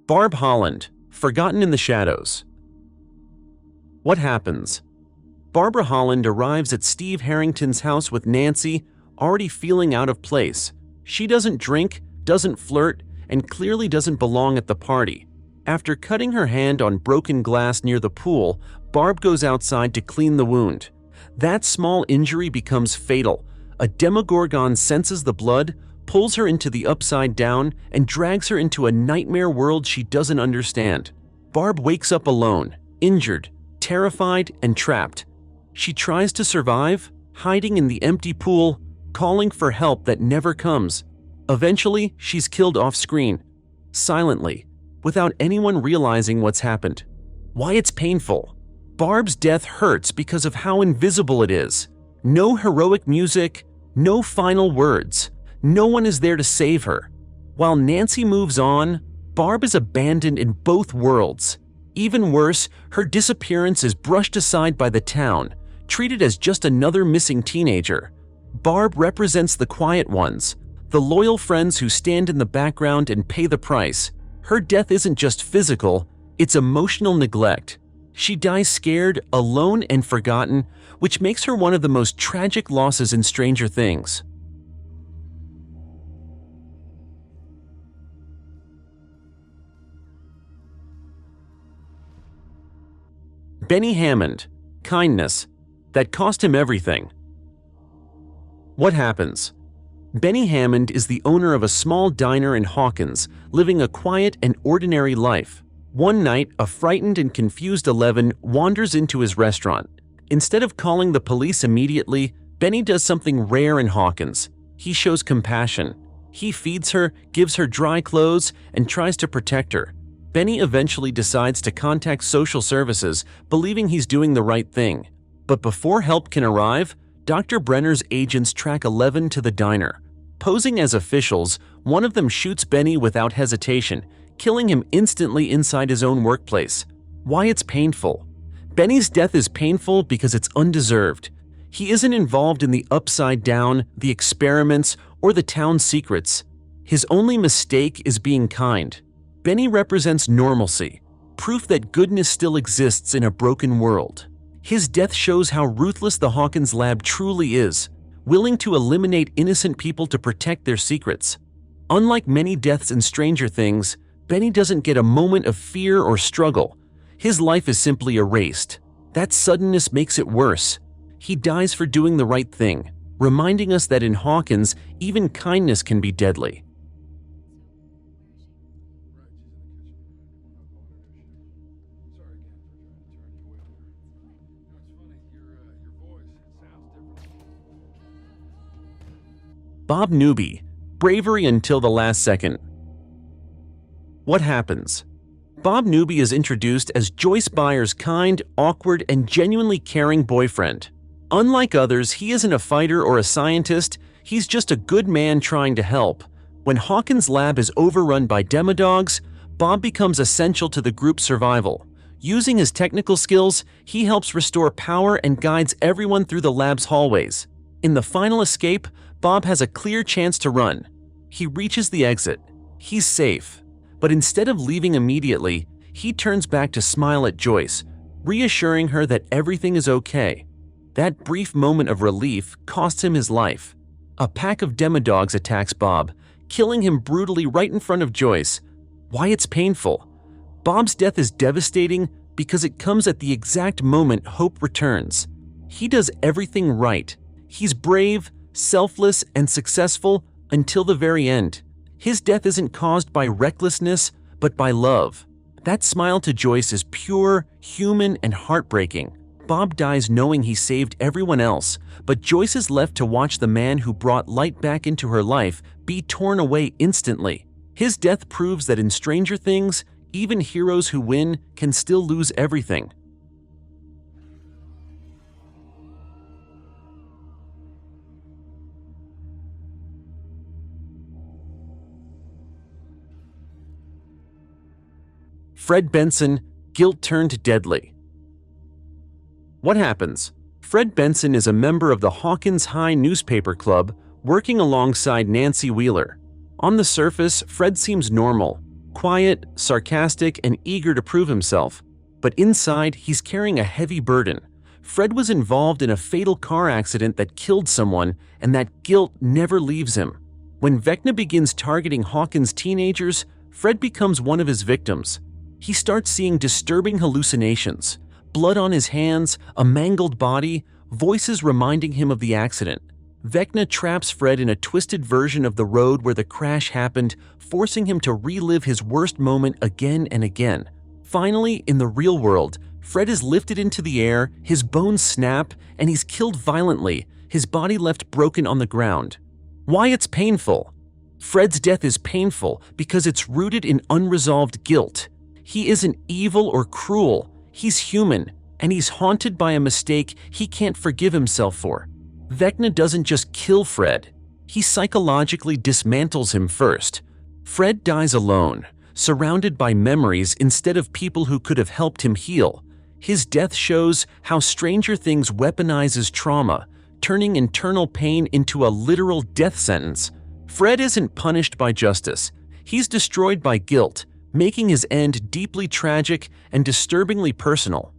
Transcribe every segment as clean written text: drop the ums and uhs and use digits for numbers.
Barb Holland, forgotten in the shadows. What happens? Barbara Holland arrives at Steve Harrington's house with Nancy, already feeling out of place. She doesn't drink, doesn't flirt, and clearly doesn't belong at the party. After cutting her hand on broken glass near the pool, Barb goes outside to clean the wound. That small injury becomes fatal. A Demogorgon senses the blood, pulls her into the upside down, and drags her into a nightmare world she doesn't understand. Barb wakes up alone, injured, terrified, and trapped. She tries to survive, hiding in the empty pool, calling for help that never comes. Eventually, she's killed off-screen, silently, without anyone realizing what's happened. Why it's painful. Barb's death hurts because of how invisible it is. No heroic music, no final words. No one is there to save her. While Nancy moves on, Barb is abandoned in both worlds. Even worse, her disappearance is brushed aside by the town, treated as just another missing teenager. Barb represents the quiet ones, the loyal friends who stand in the background and pay the price. Her death isn't just physical, it's emotional neglect. She dies scared, alone, and forgotten, which makes her one of the most tragic losses in Stranger Things. Benny Hammond, kindness, that cost him everything. What happens? Benny Hammond is the owner of a small diner in Hawkins, living a quiet and ordinary life. One night, a frightened and confused Eleven wanders into his restaurant. Instead of calling the police immediately, Benny does something rare in Hawkins. He shows compassion. He feeds her, gives her dry clothes, and tries to protect her. Benny eventually decides to contact social services, believing he's doing the right thing. But before help can arrive, Dr. Brenner's agents track Eleven to the diner. Posing as officials, one of them shoots Benny without hesitation, killing him instantly inside his own workplace. Why it's painful? Benny's death is painful because it's undeserved. He isn't involved in the upside down, the experiments, or the town's secrets. His only mistake is being kind. Benny represents normalcy, proof that goodness still exists in a broken world. His death shows how ruthless the Hawkins lab truly is, willing to eliminate innocent people to protect their secrets. Unlike many deaths in Stranger Things, Benny doesn't get a moment of fear or struggle. His life is simply erased. That suddenness makes it worse. He dies for doing the right thing, reminding us that in Hawkins, even kindness can be deadly. Bob Newby, bravery until the last second. What happens? Bob Newby is introduced as Joyce Byers' kind, awkward, and genuinely caring boyfriend. Unlike others, he isn't a fighter or a scientist, he's just a good man trying to help. When Hawkins' lab is overrun by demodogs, Bob becomes essential to the group's survival. Using his technical skills, he helps restore power and guides everyone through the lab's hallways. In the final escape, Bob has a clear chance to run. He reaches the exit. He's safe. But instead of leaving immediately, he turns back to smile at Joyce, reassuring her that everything is okay. That brief moment of relief costs him his life. A pack of demodogs attacks Bob, killing him brutally right in front of Joyce. Why it's painful? Bob's death is devastating because it comes at the exact moment hope returns. He does everything right. He's brave, selfless, and successful until the very end. His death isn't caused by recklessness, but by love. That smile to Joyce is pure, human, and heartbreaking. Bob dies knowing he saved everyone else, but Joyce is left to watch the man who brought light back into her life be torn away instantly. His death proves that in Stranger Things, even heroes who win can still lose everything. Fred Benson, guilt turned deadly. What happens? Fred Benson is a member of the Hawkins High newspaper club, working alongside Nancy Wheeler. On the surface, Fred seems normal. Quiet, sarcastic, and eager to prove himself. But inside, he's carrying a heavy burden. Fred was involved in a fatal car accident that killed someone, and that guilt never leaves him. When Vecna begins targeting Hawkins' teenagers, Fred becomes one of his victims. He starts seeing disturbing hallucinations, blood on his hands, a mangled body, voices reminding him of the accident. Vecna traps Fred in a twisted version of the road where the crash happened, forcing him to relive his worst moment again and again. Finally, in the real world, Fred is lifted into the air, his bones snap, and he's killed violently, his body left broken on the ground. Why it's painful? Fred's death is painful because it's rooted in unresolved guilt. He isn't evil or cruel, he's human, and he's haunted by a mistake he can't forgive himself for. Vecna doesn't just kill Fred, he psychologically dismantles him first. Fred dies alone, surrounded by memories instead of people who could have helped him heal. His death shows how Stranger Things weaponizes trauma, turning internal pain into a literal death sentence. Fred isn't punished by justice, he's destroyed by guilt, making his end deeply tragic and disturbingly personal.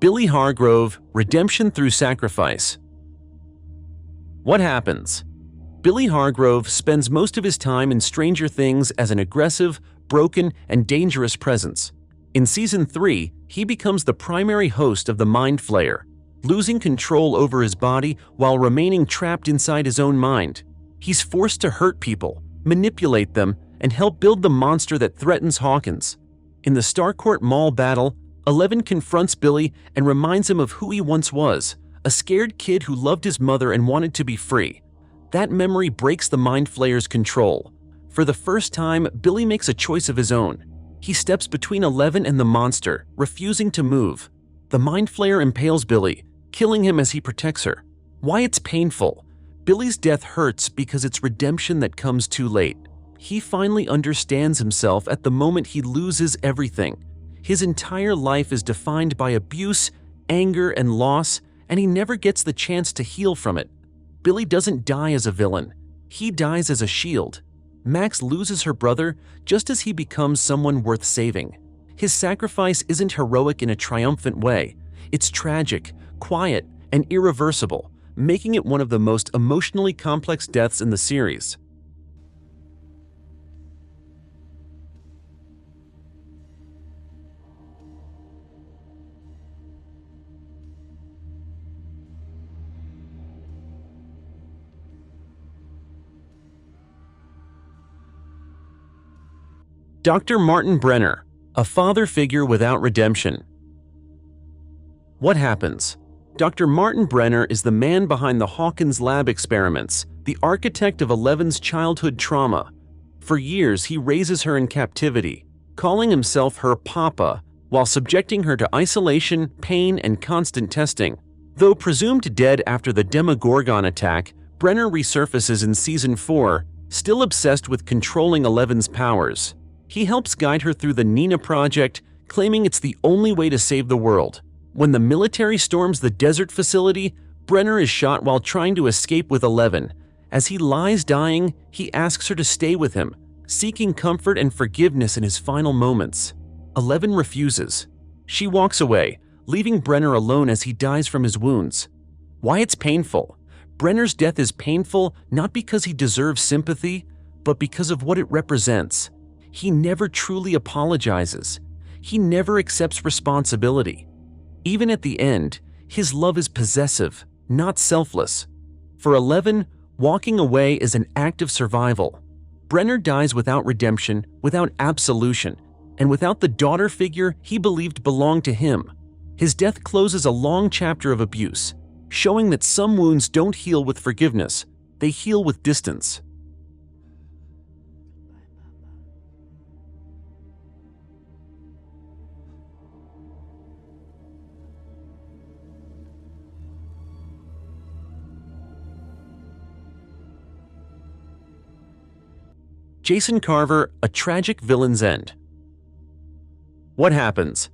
Billy Hargrove, Redemption Through Sacrifice. What happens? Billy Hargrove spends most of his time in Stranger Things as an aggressive, broken, and dangerous presence. In Season 3, he becomes the primary host of the Mind Flayer, losing control over his body while remaining trapped inside his own mind. He's forced to hurt people, manipulate them, and help build the monster that threatens Hawkins. In the Starcourt Mall battle, 11 confronts Billy and reminds him of who he once was, a scared kid who loved his mother and wanted to be free. That memory breaks the Mind Flayer's control. For the first time, Billy makes a choice of his own. He steps between 11 and the monster, refusing to move. The Mind Flayer impales Billy, killing him as he protects her. Why it's painful? Billy's death hurts because it's redemption that comes too late. He finally understands himself at the moment he loses everything. His entire life is defined by abuse, anger, and loss, and he never gets the chance to heal from it. Billy doesn't die as a villain. He dies as a shield. Max loses her brother just as he becomes someone worth saving. His sacrifice isn't heroic in a triumphant way. It's tragic, quiet, and irreversible, making it one of the most emotionally complex deaths in the series. Dr. Martin Brenner, a father figure without redemption. What happens? Dr. Martin Brenner is the man behind the Hawkins lab experiments, the architect of Eleven's childhood trauma. For years, he raises her in captivity, calling himself her papa, while subjecting her to isolation, pain, and constant testing. Though presumed dead after the Demogorgon attack, Brenner resurfaces in Season 4, still obsessed with controlling Eleven's powers. He helps guide her through the Nina Project, claiming it's the only way to save the world. When the military storms the desert facility, Brenner is shot while trying to escape with 11. As he lies dying, he asks her to stay with him, seeking comfort and forgiveness in his final moments. 11 refuses. She walks away, leaving Brenner alone as he dies from his wounds. Why it's painful? Brenner's death is painful not because he deserves sympathy, but because of what it represents. He never truly apologizes. He never accepts responsibility. Even at the end, his love is possessive, not selfless. For 11, walking away is an act of survival. Brenner dies without redemption, without absolution, and without the daughter figure he believed belonged to him. His death closes a long chapter of abuse, showing that some wounds don't heal with forgiveness, they heal with distance. Jason Carver, a tragic villain's end. What happens?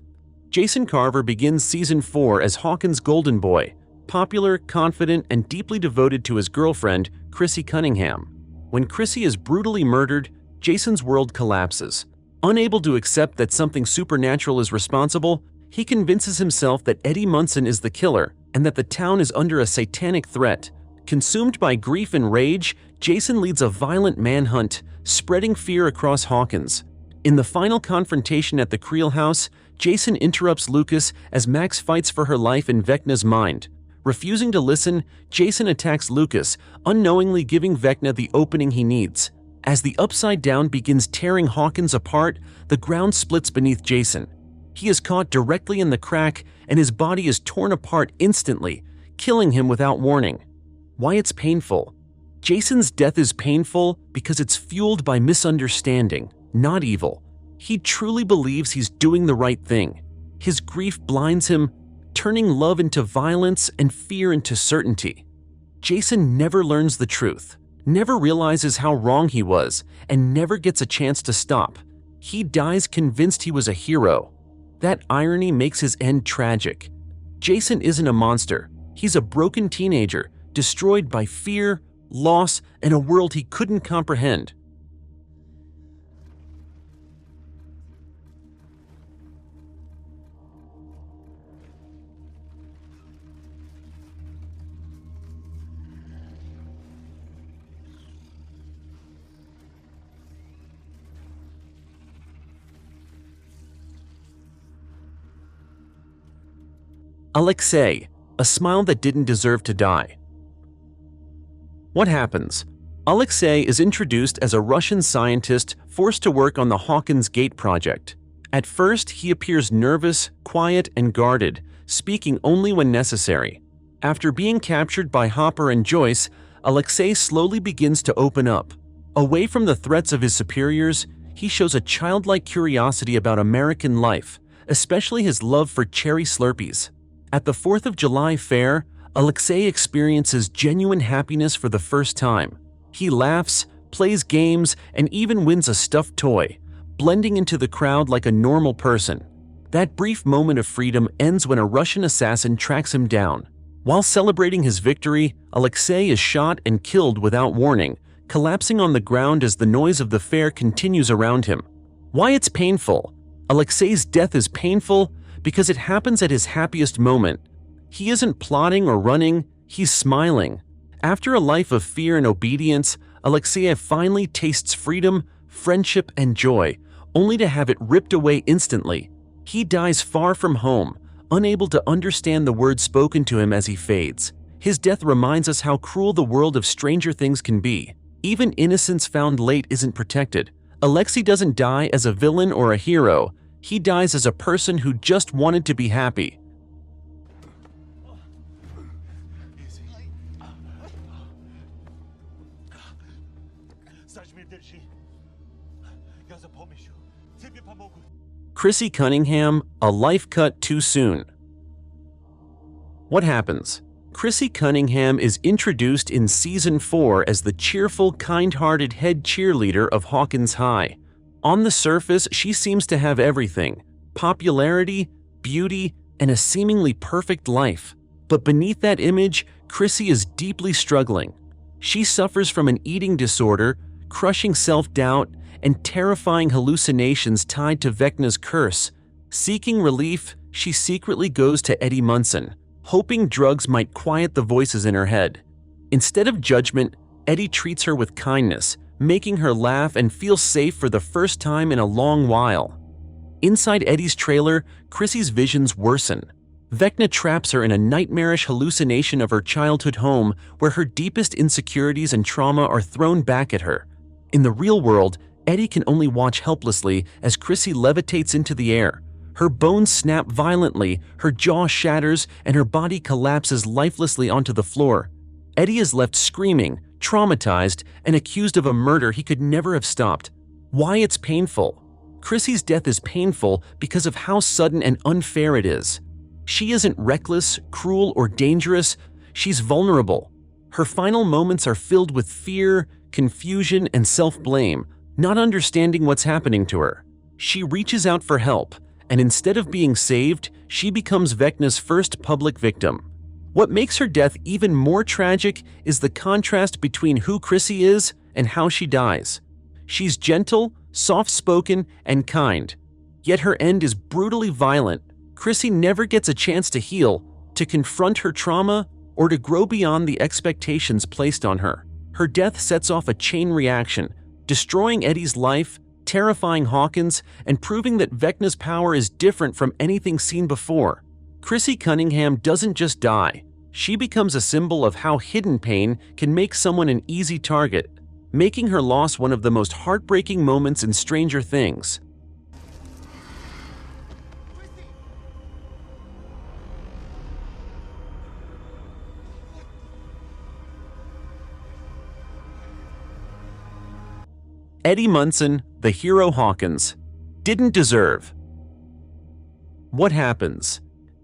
Jason Carver begins Season 4 as Hawkins' golden boy, popular, confident, and deeply devoted to his girlfriend, Chrissy Cunningham. When Chrissy is brutally murdered, Jason's world collapses. Unable to accept that something supernatural is responsible, he convinces himself that Eddie Munson is the killer and that the town is under a satanic threat. Consumed by grief and rage, Jason leads a violent manhunt, spreading fear across Hawkins. In the final confrontation at the Creel house, Jason interrupts Lucas as Max fights for her life in Vecna's mind. Refusing to listen, Jason attacks Lucas, unknowingly giving Vecna the opening he needs. As the Upside Down begins tearing Hawkins apart, the ground splits beneath Jason. He is caught directly in the crack, and his body is torn apart instantly, killing him without warning. Why it's painful? Jason's death is painful because it's fueled by misunderstanding, not evil. He truly believes he's doing the right thing. His grief blinds him, turning love into violence and fear into certainty. Jason never learns the truth, never realizes how wrong he was, and never gets a chance to stop. He dies convinced he was a hero. That irony makes his end tragic. Jason isn't a monster. He's a broken teenager, destroyed by fear, loss, and a world he couldn't comprehend. Alexei, a smile that didn't deserve to die. What happens? Alexei is introduced as a Russian scientist forced to work on the Hawkins Gate project. At first, he appears nervous, quiet, and guarded, speaking only when necessary. After being captured by Hopper and Joyce, Alexei slowly begins to open up. Away from the threats of his superiors, he shows a childlike curiosity about American life, especially his love for cherry Slurpees. At the 4th of July fair, Alexei experiences genuine happiness for the first time. He laughs, plays games, and even wins a stuffed toy, blending into the crowd like a normal person. That brief moment of freedom ends when a Russian assassin tracks him down. While celebrating his victory, Alexei is shot and killed without warning, collapsing on the ground as the noise of the fair continues around him. Why it's painful? Alexei's death is painful because it happens at his happiest moment. He isn't plotting or running, he's smiling. After a life of fear and obedience, Alexei finally tastes freedom, friendship, and joy, only to have it ripped away instantly. He dies far from home, unable to understand the words spoken to him as he fades. His death reminds us how cruel the world of Stranger Things can be. Even innocence found late isn't protected. Alexei doesn't die as a villain or a hero. He dies as a person who just wanted to be happy. Chrissy Cunningham, a life cut too soon. What happens? Chrissy Cunningham is introduced in Season 4 as the cheerful, kind-hearted head cheerleader of Hawkins High. On the surface, she seems to have everything: popularity, beauty, and a seemingly perfect life. But beneath that image, Chrissy is deeply struggling. She suffers from an eating disorder, crushing self-doubt, and terrifying hallucinations tied to Vecna's curse. Seeking relief, she secretly goes to Eddie Munson, hoping drugs might quiet the voices in her head. Instead of judgment, Eddie treats her with kindness, making her laugh and feel safe for the first time in a long while. Inside Eddie's trailer, Chrissy's visions worsen. Vecna traps her in a nightmarish hallucination of her childhood home where her deepest insecurities and trauma are thrown back at her. In the real world, Eddie can only watch helplessly as Chrissy levitates into the air. Her bones snap violently, her jaw shatters, and her body collapses lifelessly onto the floor. Eddie is left screaming, traumatized, and accused of a murder he could never have stopped. Why it's painful? Chrissy's death is painful because of how sudden and unfair it is. She isn't reckless, cruel, or dangerous. She's vulnerable. Her final moments are filled with fear, confusion, and self-blame, Not understanding what's happening to her, she reaches out for help, and instead of being saved, she becomes Vecna's first public victim. What makes her death even more tragic is the contrast between who Chrissy is and how she dies. She's gentle, soft-spoken, and kind, yet her end is brutally violent. Chrissy never gets a chance to heal, to confront her trauma, or to grow beyond the expectations placed on her. Her death sets off a chain reaction, destroying Eddie's life, terrifying Hawkins, and proving that Vecna's power is different from anything seen before. Chrissy Cunningham doesn't just die. She becomes a symbol of how hidden pain can make someone an easy target, making her loss one of the most heartbreaking moments in Stranger Things. Eddie Munson, the hero Hawkins, didn't deserve. What happens?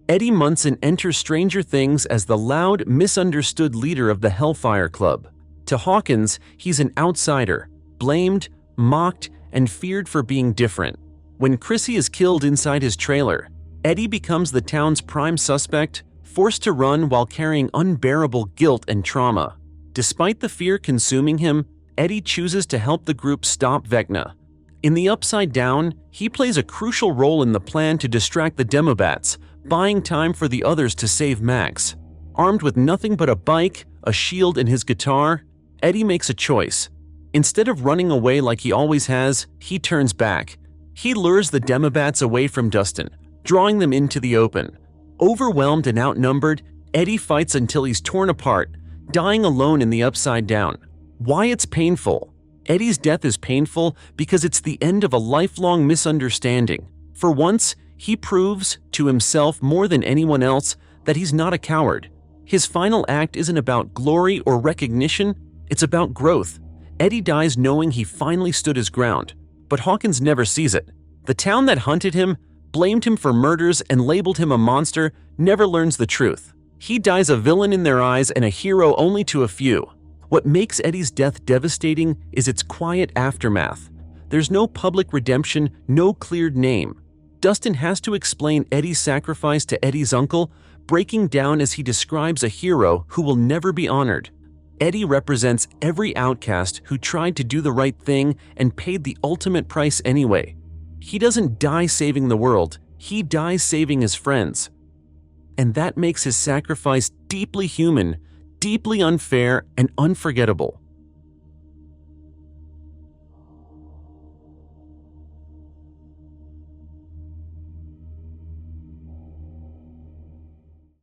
Eddie Munson enters Stranger Things as the loud, misunderstood leader of the Hellfire Club. To Hawkins, he's an outsider, blamed, mocked, and feared for being different. When Chrissy is killed inside his trailer, Eddie becomes the town's prime suspect, forced to run while carrying unbearable guilt and trauma. Despite the fear consuming him, Eddie chooses to help the group stop Vecna. In the Upside Down, he plays a crucial role in the plan to distract the Demobats, buying time for the others to save Max. Armed with nothing but a bike, a shield, and his guitar, Eddie makes a choice. Instead of running away like he always has, he turns back. He lures the Demobats away from Dustin, drawing them into the open. Overwhelmed and outnumbered, Eddie fights until he's torn apart, dying alone in the Upside Down. Why it's painful? Eddie's death is painful because it's the end of a lifelong misunderstanding. For once, he proves, to himself more than anyone else, that he's not a coward. His final act isn't about glory or recognition, it's about growth. Eddie dies knowing he finally stood his ground, but Hawkins never sees it. The town that hunted him, blamed him for murders, and labeled him a monster never learns the truth. He dies a villain in their eyes and a hero only to a few. What makes Eddie's death devastating is its quiet aftermath. There's no public redemption, no cleared name. Dustin has to explain Eddie's sacrifice to Eddie's uncle, breaking down as he describes a hero who will never be honored. Eddie represents every outcast who tried to do the right thing and paid the ultimate price anyway. He doesn't die saving the world, he dies saving his friends. And that makes his sacrifice deeply human, deeply unfair, and unforgettable.